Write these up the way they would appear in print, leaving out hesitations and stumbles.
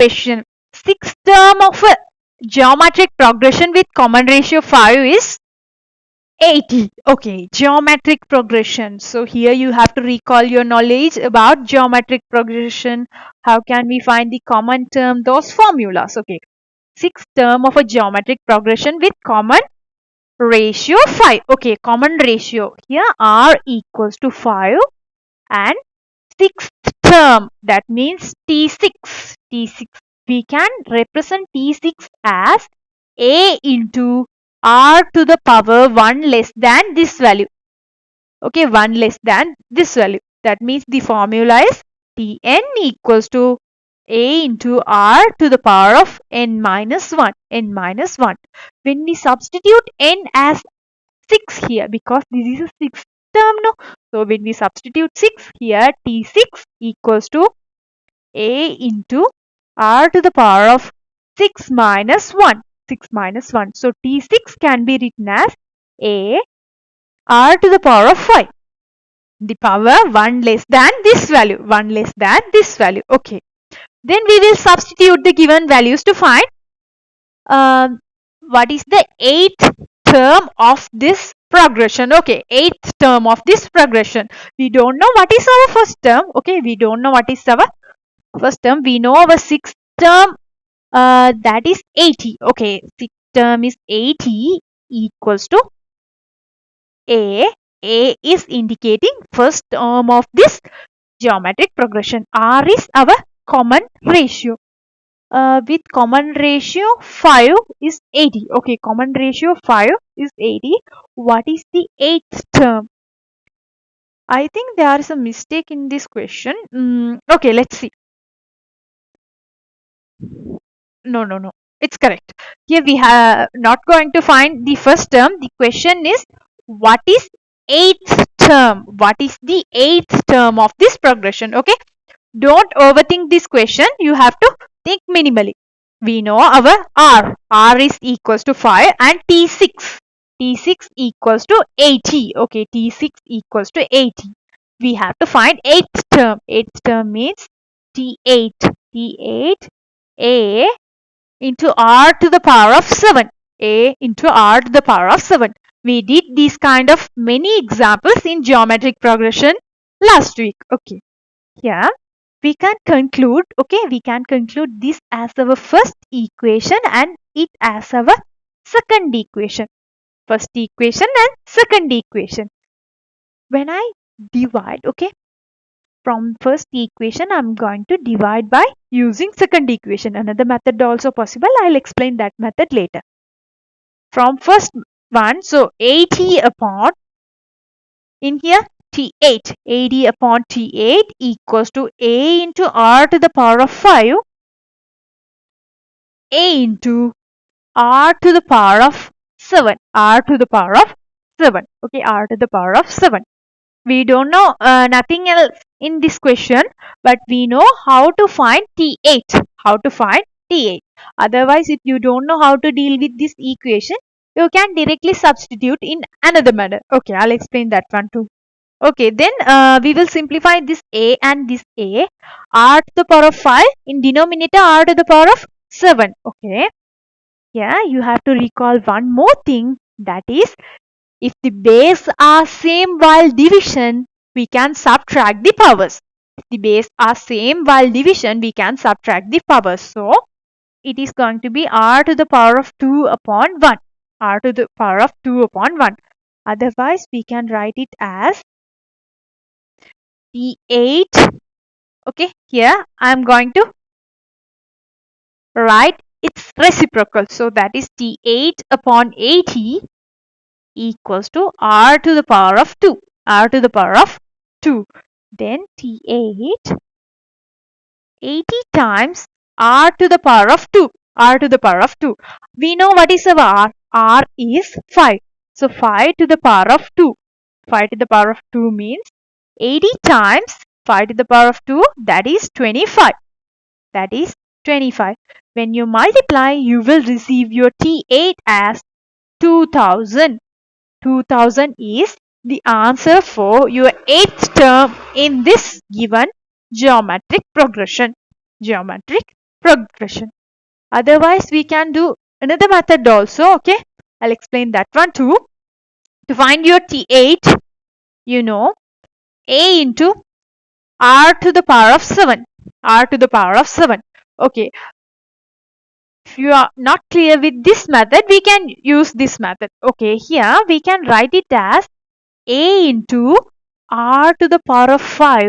Question. Sixth term of a geometric progression with common ratio 5 is 80. Okay, geometric progression. So here you have to recall your knowledge about geometric progression. How can we find the common term? Those formulas. Okay, sixth term of a geometric progression with common ratio 5. Okay, common ratio. Here R equals to 5 and sixth term, that means T6. T6. We can represent T6 as A into R to the power 1 less than this value. Okay, 1 less than this value. That means the formula is Tn equals to A into R to the power of n minus 1. N minus 1. When we substitute n as 6 here, because this is a sixth term, no? So when we substitute 6 here, T6 equals to A into R to the power of 6 minus 1. 6 minus 1. So T6 can be written as A R to the power of 5. The power 1 less than this value. 1 less than this value. Okay. Then we will substitute the given values to find what is the 8th term of this progression. Okay, 8th term of this progression. We don't know what is our first term. Okay, we don't know what is our first term. We know our sixth term, that is 80. Okay, sixth term is 80 equals to A. A is indicating first term of this geometric progression. R is our common ratio. With common ratio 5 is 80. Okay, common ratio 5 is 80. What is the 8th term? I think there is a mistake in this question. Okay, let's see. No. It's correct. Here we have not going to find the first term. The question is, what is 8th term? What is the 8th term of this progression? Okay. Don't overthink this question. You have to think minimally. We know our R. R is equals to 5 and T6. T6 equals to 80. Okay, T6 equals to 80. We have to find 8th term. 8th term means T8. T8 A into R to the power of 7. A into R to the power of 7. We did these kind of many examples in geometric progression last week. Okay. Here we can conclude, this as our first equation and it as our second equation. First equation and second equation. When I divide, from first equation I'm going to divide by using second equation. Another method also possible. I'll explain that method later. From first one, so 80 upon, in here T8, 80 upon T8 equals to A into R to the power of 5, A into R to the power of 7, R to the power of 7, okay, R to the power of 7. We don't know nothing else in this question, but we know how to find T8, Otherwise, if you don't know how to deal with this equation, you can directly substitute in another manner. Okay, I'll explain that one too. Okay, then we will simplify this A and this A. R to the power of 5 in denominator, R to the power of 7. Okay. Yeah, you have to recall one more thing, that is, if the base are same while division, we can subtract the powers. If the base are same while division, we can subtract the powers. So, it is going to be R to the power of 2 upon 1. R to the power of 2 upon 1. Otherwise, we can write it as T8. Okay, here I am going to write its reciprocal. So that is T8 upon 80 equals to R to the power of 2. R to the power of 2. Then T8 80 times R to the power of 2. R to the power of 2. We know what is our R. R is 5. So 5 to the power of 2. 5 to the power of 2 means 80 times 5 to the power of 2, that is 25. That is 25. When you multiply, you will receive your T8 as 2000. 2000 is the answer for your 8th term in this given geometric progression. Geometric progression. Otherwise, we can do another method also. Okay, I'll explain that one too. To find your T8, you know, A into R to the power of 7. R to the power of 7. Okay, if you are not clear with this method, we can use this method. Okay, here we can write it as A into R to the power of 5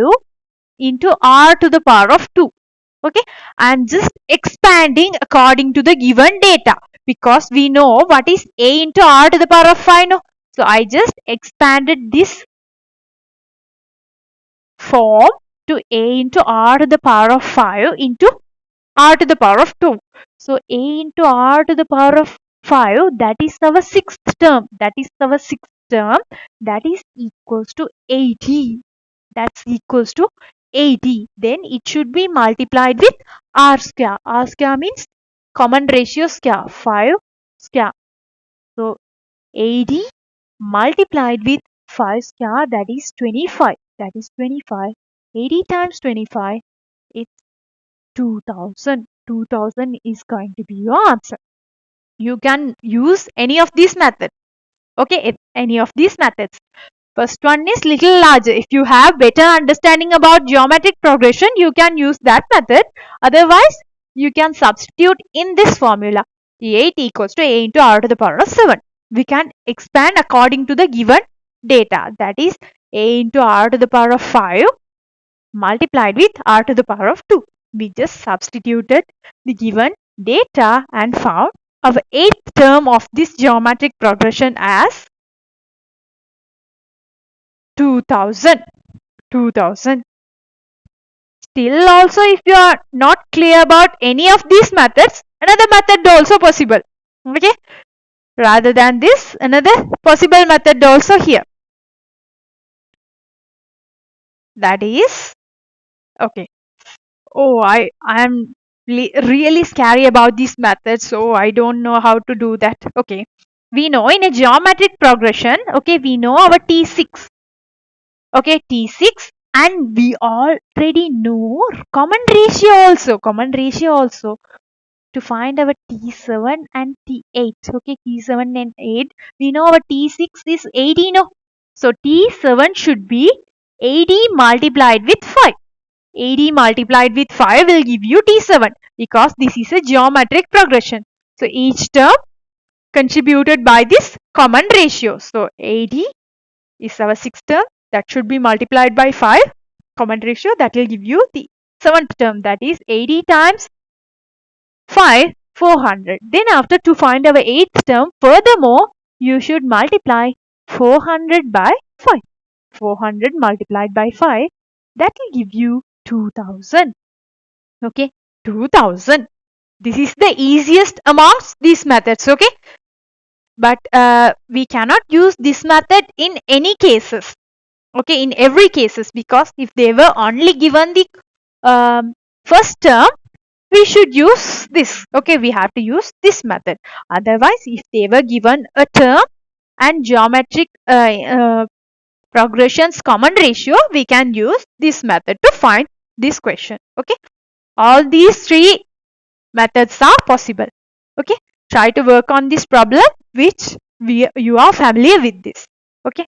into R to the power of 2. Okay, and just expanding according to the given data, because we know what is A into R to the power of 5. No? So I just expanded this form to A into R to the power of 5 into R to the power of 2. So A into R to the power of 5, that is our sixth term. That is our sixth term. That is equals to 80. That's equals to 80. Then it should be multiplied with R square. R square means common ratio square. 5 square. So 80 multiplied with 5 square, that is 25. That is 25. 80 times 25, it's 2000. 2000 is going to be your answer. You can use any of these methods. Okay, any of these methods. First one is little larger. If you have better understanding about geometric progression, you can use that method. Otherwise, you can substitute in this formula. 8 equals to A into R to the power of 7. We can expand according to the given data. That is A into R to the power of 5 multiplied with R to the power of 2. We just substituted the given data and found our eighth term of this geometric progression as 2000. 2000. Still also, if you are not clear about any of these methods, another method also possible. Okay. Rather than this, another possible method also here. That is, okay. Oh, I am really scary about this method, so I don't know how to do that. Okay. We know in a geometric progression, okay, we know our T6. Okay, T6, and we already know common ratio also to find our T7 and T8. Okay, T7 and 8, we know our T6 is 80. No, so T7 should be 80 multiplied with 5. 80 multiplied with 5 will give you T7, because this is a geometric progression. So each term contributed by this common ratio. So 80 is our sixth term, that should be multiplied by 5 common ratio, that will give you the seventh term, that is 80 times 5, 400. Then after, to find our eighth term, furthermore you should multiply 400 by 5. 400 multiplied by 5, that will give you 2000. Okay, 2000. This is the easiest amongst these methods. Okay, but we cannot use this method in any cases. Okay, in every cases, because if they were only given the first term, we should use this. Okay, we have to use this method. Otherwise, if they were given a term and geometric progressions common ratio, we can use this method to find this question. Okay, all these three methods are possible. Okay, try to work on this problem which you are familiar with this. Okay.